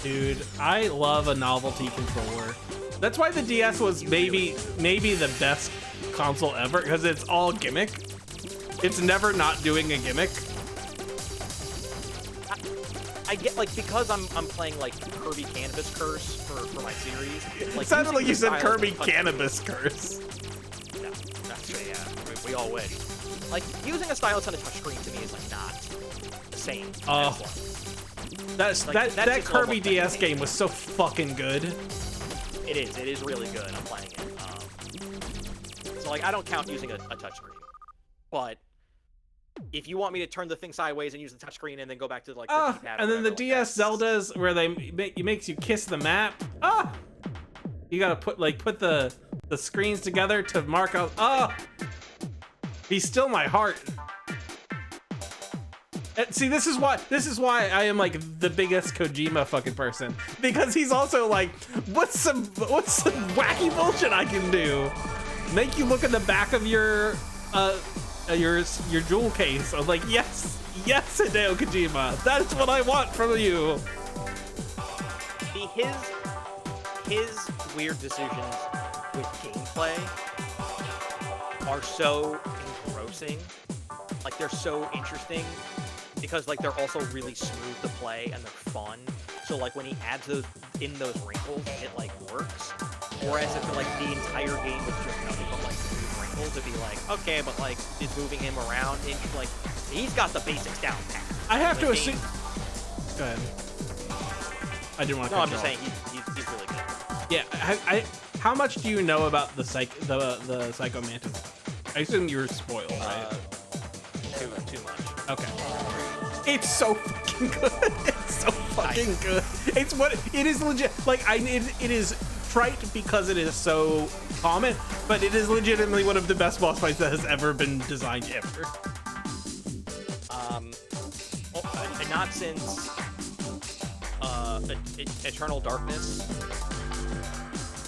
Dude, I love a novelty controller. That's why the DS was maybe the best console ever, because it's all gimmick. It's never not doing a gimmick. I get, like, because I'm playing like Kirby Cannabis Curse for my series. Like, it sounded like you said Kirby Cannabis Curse. No, that's yeah. We all wish. Like, using a stylus on a touchscreen to me is like not the same. Oh, that Kirby DS game was so fucking good. It is really good. I'm playing it. So like, I don't count using a touchscreen, but if you want me to turn the thing sideways and use the touchscreen and then go back to like the D-pad, and then the DS Zeldas where it makes you kiss the map. You gotta put the screens together to mark out. He's still my heart. And see, this is why I am like the biggest Kojima fucking person, because he's also like, what's some wacky bullshit I can do? Make you look at the back of your jewel case. I was like, yes, Hideo Kojima, that's what I want from you. See, his weird decisions with gameplay are so engrossing. Like, they're so interesting because like they're also really smooth to play and they're fun. So like when he adds those wrinkles, it like works. Whereas if like the entire game was just nothing but like smooth wrinkles, it'd be like, okay, but like is moving him around and like he's got the basics down pat. I have to assume. Go ahead. I didn't want to. No, I'm just saying he's really good. Yeah. How much do you know about the Psycho Mantis? I assume you were spoiled, right? Too much. Okay. It's so fucking good. It's so fucking good. It's what it is legit. Like it is trite because it is so common, but it is legitimately one of the best boss fights that has ever been designed ever. Not since Eternal Darkness,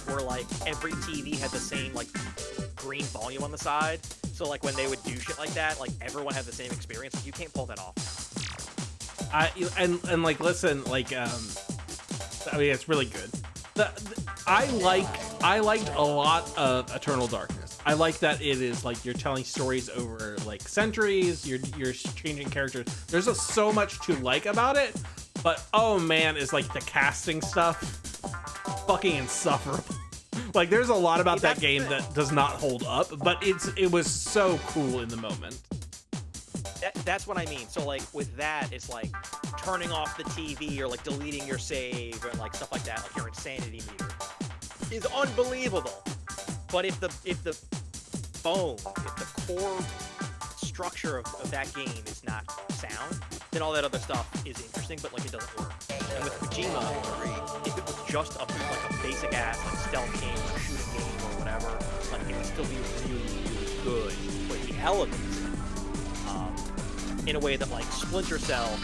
where like every TV had the same like green volume on the side. So like when they would do shit like that, like everyone had the same experience. You can't pull that off. And like listen, like I mean it's really good. I liked a lot of Eternal Darkness. I like that it is like you're telling stories over like centuries. You're changing characters. There's so much to like about it, but oh man, is like the casting stuff fucking insufferable. Like there's a lot about that game that does not hold up, but it was so cool in the moment. That's what I mean. So like with that, it's like turning off the TV or like deleting your save and like stuff like that, like your insanity meter is unbelievable. But if the core structure of that game is not sound, then all that other stuff is interesting, but like it doesn't work. And with Kojima, if it was just a basic ass like stealth game or shooting game or whatever, like it would still be really, really good. But he elevates it in a way that like Splinter Cell,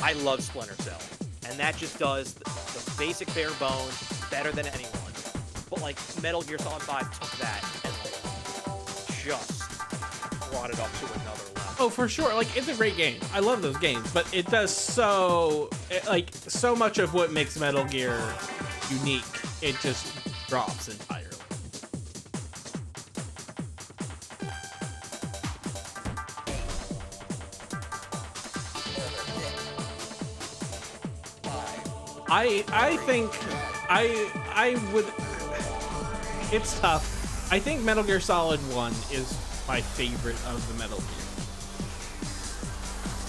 I love Splinter Cell, and that just does the basic bare bones better than anyone. But like Metal Gear Solid 5 took that and like just brought it up to another level. Oh, for sure. Like it's a great game. I love those games, but it does so much of what makes Metal Gear unique. It just drops entirely. I think I would. It's tough. I think Metal Gear Solid 1 is my favorite of the Metal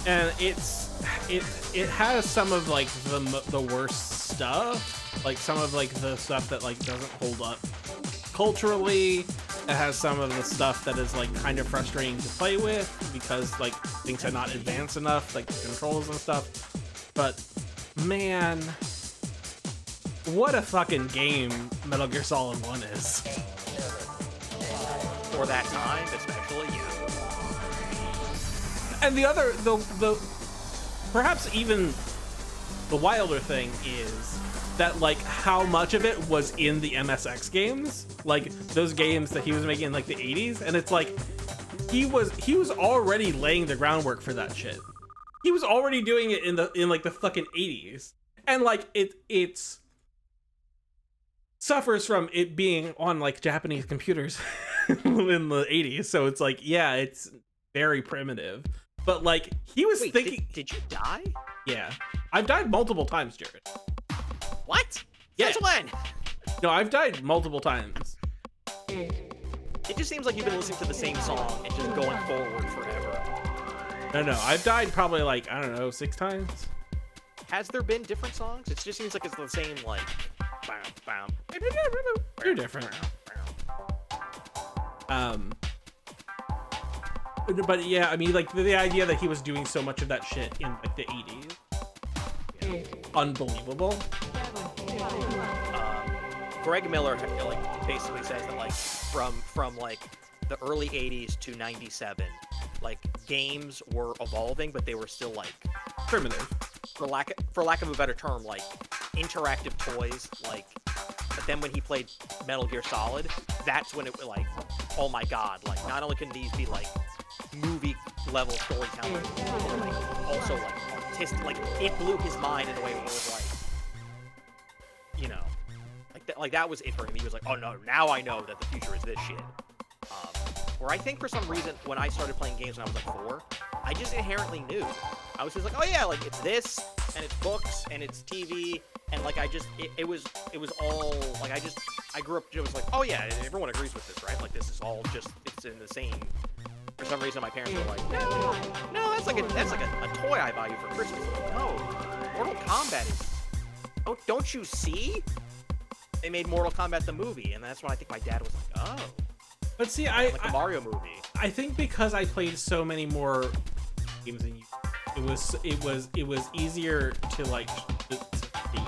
Gear, and it has some of like the worst stuff, like some of like the stuff that like doesn't hold up culturally. It has some of the stuff that is like kind of frustrating to play with because like things are not advanced enough, like the controls and stuff. But man, what a fucking game Metal Gear Solid 1 is. For that time, especially, yeah. And the perhaps even the wilder thing is that like how much of it was in the MSX games, like those games that he was making in like the 80s, and it's like he was already laying the groundwork for that shit. He was already doing it in like the fucking 80s, and like it's suffers from it being on like Japanese computers in the 80s, so it's like, yeah, it's very primitive. But like he was thinking. Did you die? Yeah, I've died multiple times, Jared. What? Yeah. Since when? No, I've died multiple times. It just seems like you've been listening to the same song and just going forward forever. No, I've died probably like, I don't know, 6 times. Has there been different songs? It just seems like it's the same, like, bam, bam. They're different. But yeah, I mean, like the idea that he was doing so much of that shit in like the 80s, yeah, unbelievable. Greg Miller like basically says that like from like the early 80s to 97, like games were evolving, but they were still like primitive, for lack of a better term, like interactive toys. Like, but then when he played Metal Gear Solid, that's when it was like, oh my god, like not only can these be like movie level storytelling, but like also like artistic, like it blew his mind in a way where it was like, you know, like that was it for him. He was like, oh no, now I know that the future is this shit. Where I think for some reason when I started playing games when I was like 4, I just inherently knew. I was just like, oh yeah, like it's this and it's books and it's TV and like it was all like I grew up, it was like, oh yeah, everyone agrees with this, right? Like this is all just, it's in the same. For some reason my parents were like, no, that's like a toy I buy you for Christmas. I'm like, no, Mortal Kombat is, don't you see? They made Mortal Kombat the movie, and that's when I think my dad was like, oh. But see, like the Mario movie. I think because I played so many more games than you, it was easier to like to see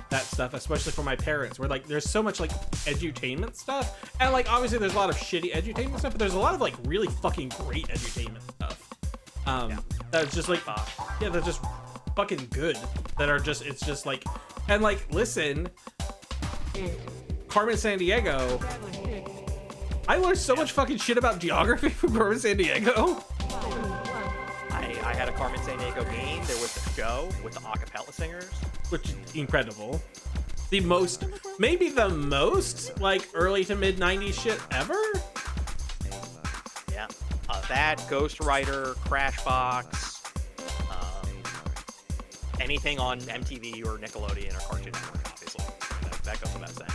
that stuff, especially for my parents. Where like there's so much like edutainment stuff, and like obviously there's a lot of shitty edutainment stuff, but there's a lot of like really fucking great edutainment stuff. That's just like, yeah, they're just fucking good. That are just, it's just like, and like listen. Carmen Sandiego. I learned so much fucking shit about geography from Carmen Sandiego. I had a Carmen Sandiego game. There was a show with the acapella singers, which is incredible. Maybe the most like early to mid 90s shit ever. Yeah, that Ghost Rider, Crashbox, anything on MTV or Nickelodeon or Cartoon Network, obviously. That goes without saying.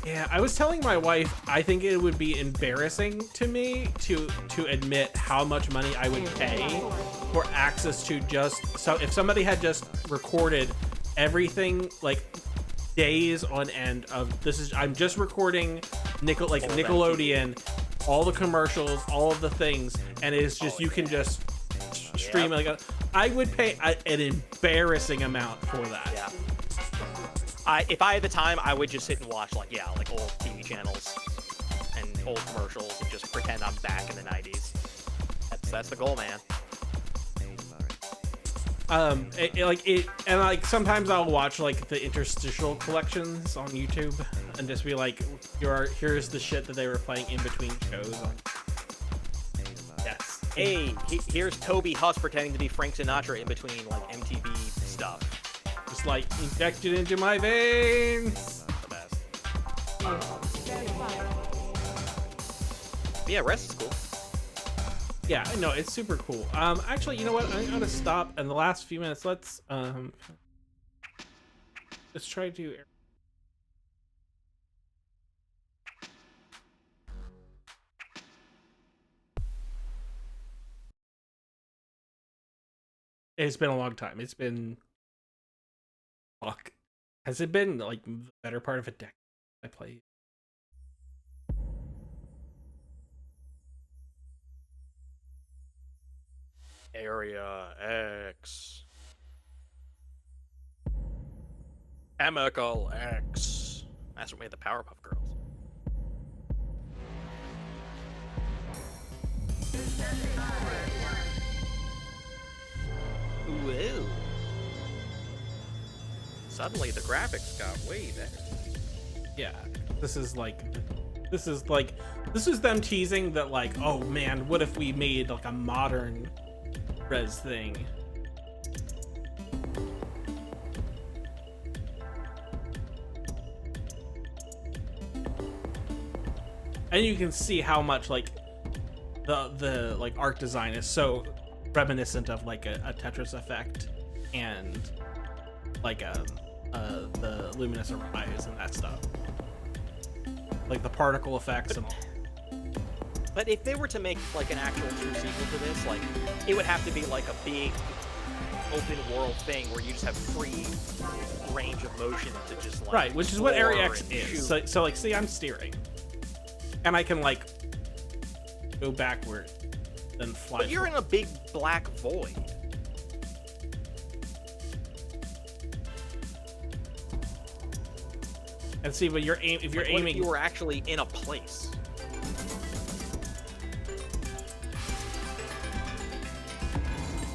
Yeah, I was telling my wife, I think it would be embarrassing to me to admit how much money I would pay for access to just, so if somebody had just recorded everything like days on end of this is, I'm just recording Nickelodeon, all the commercials, all of the things, and it's just, you can just stream it. Like I would pay an embarrassing amount for that. Yeah. If I had the time, I would just sit and watch like old TV channels and old commercials and just pretend I'm back in the 90s. That's the goal, man. And like sometimes I'll watch like the interstitial collections on YouTube and just be like, here's the shit that they were playing in between shows. Yes. Hey, here's Toby Huss pretending to be Frank Sinatra in between like MTV stuff. Just like injected into my veins. The best. But yeah, Rez is cool. Yeah, no, it's super cool. Actually, you know what? I'm gonna stop in the last few minutes. Let's try to. It's been a long time. It's been. Fuck. Has it been like the better part of a decade I played? Area X. Chemical X. That's what made the Powerpuff Girls. Whoa. Suddenly the graphics got way better. Yeah, this is them teasing that, like, oh man, what if we made like a modern Rez thing? And you can see how much like the like art design is so reminiscent of like a Tetris effect and like the luminous arise and that stuff, like the particle effects and all. But if they were to make like an actual true sequel to this, like it would have to be like a big open world thing where you just have free range of motion to just like Right, which is what Area X shoot. is. So like, see, I'm steering, and I can like go backward, then fly. But you're in a big black void. And see, but if you're Like, what aiming, if you were actually in a place.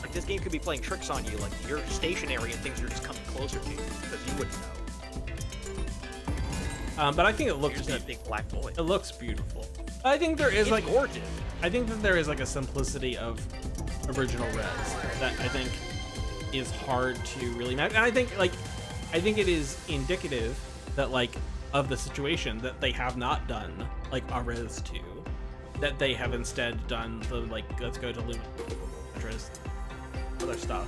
Like this game could be playing tricks on you. Like you're stationary and things are just coming closer to you because you wouldn't know. but I think it looks You're just in a big black void. it looks beautiful. I think there is It's like gorgeous. I think that there is like a simplicity of original Rez that I think is hard to really match. And I think it is indicative that like of the situation that they have not done like a Rez 2, that they have instead done the like, let's go to Luminous other stuff.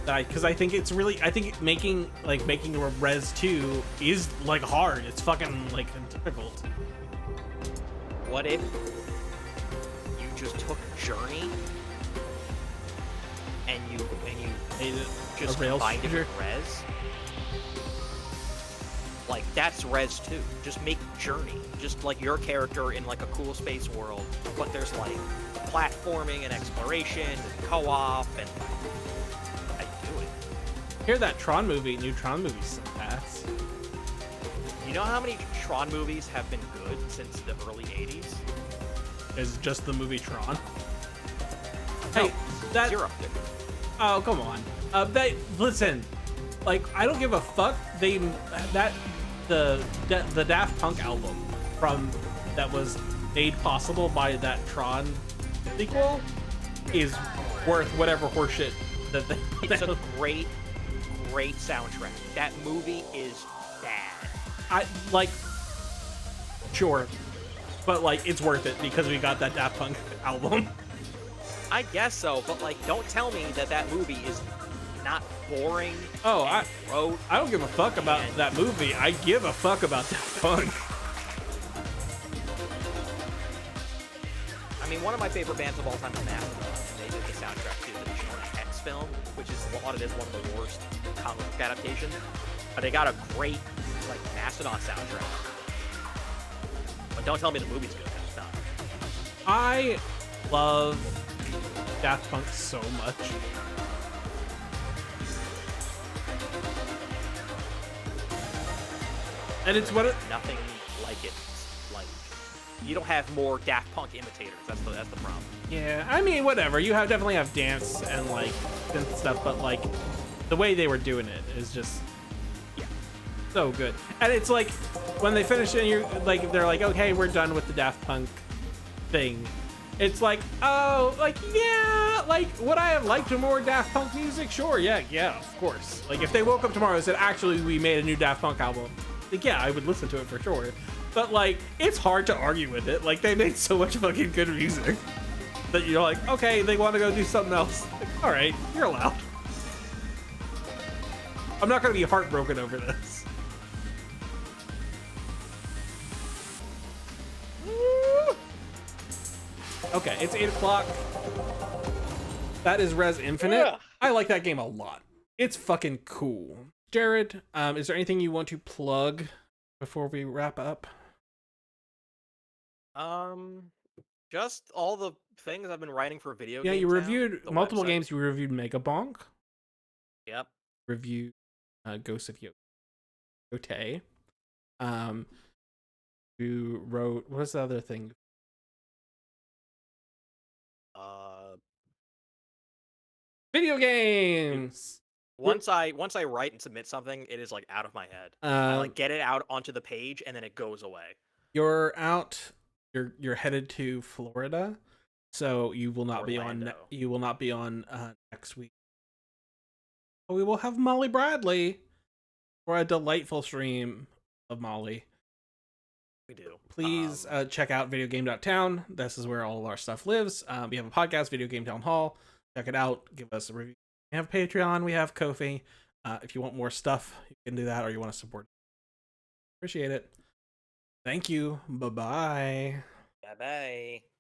Because I think it's really, I think making a Rez 2 is like hard. It's fucking like difficult. What if you just took Journey and you Made it just a rail combined it shooter. with Rez? Like that's Rez 2. Just make Journey. Just like your character in like a cool space world, but there's like platforming and exploration and co-op and I do it. Hear that Tron movie? New Tron movie so fast. You know how many Tron movies have been good since the early 80s? Is just the movie Tron. No, Hey, that. you're up there. Oh, come on. Listen. Like, I don't give a fuck. The Daft Punk album that was made possible by that Tron sequel is worth whatever horseshit that they. It's a great soundtrack. That movie is bad. Sure, but like it's worth it because we got that Daft Punk album. I guess so, but like, don't tell me that movie is not boring. Oh, and rote. I don't give a fuck about that movie. I give a fuck about Daft Punk. I mean, one of my favorite bands of all time is Mastodon, and they did the soundtrack to the Jonah Hex film, which is one of the worst comic book adaptations. But they got a great like Mastodon soundtrack. But don't tell me the movie's good. It's not. I love Daft Punk so much. And it's what it, Nothing like it. Like you don't have more Daft Punk imitators. That's the problem. yeah, I mean, whatever. You definitely have dance and like synth stuff, but like the way they were doing it is just so good. And it's like when they finish it, and you're like, they're like, okay, we're done with the Daft Punk thing. It's like, oh, like, yeah, like, would I have liked more Daft Punk music? Sure, yeah, of course. Like, if they woke up tomorrow and said, actually, we made a new Daft Punk album, like, yeah, I would listen to it for sure. But, like, it's hard to argue with it. Like, they made so much fucking good music that you're like, okay, they want to go do something else. Like, all right, you're allowed. I'm not going to be heartbroken over this. Okay, it's 8 o'clock. That is Rez Infinite. Yeah. I like that game a lot. It's fucking cool. Jared, is there anything you want to plug before we wrap up? Just all the things I've been writing for video Yeah, games. you now, reviewed the multiple website. games. You reviewed Mega Bonk. Yep. Reviewed Ghost of Yote. You wrote, what was the other thing? Video games. Once I write and submit something, it is like out of my head. I like get it out onto the page and then it goes away. You're out. You're headed to Florida, so you will not Orlando. be on next week. We will have Molly Bradley for a delightful stream of Molly. We do. Please check out videogame.town. This is where all of our stuff lives. We have a podcast, Video Game Town Hall. Check it out. Give us a review. We have Patreon. We have Ko-fi. If you want more stuff, you can do that, or you want to support. Appreciate it. Thank you. Bye-bye. Bye-bye.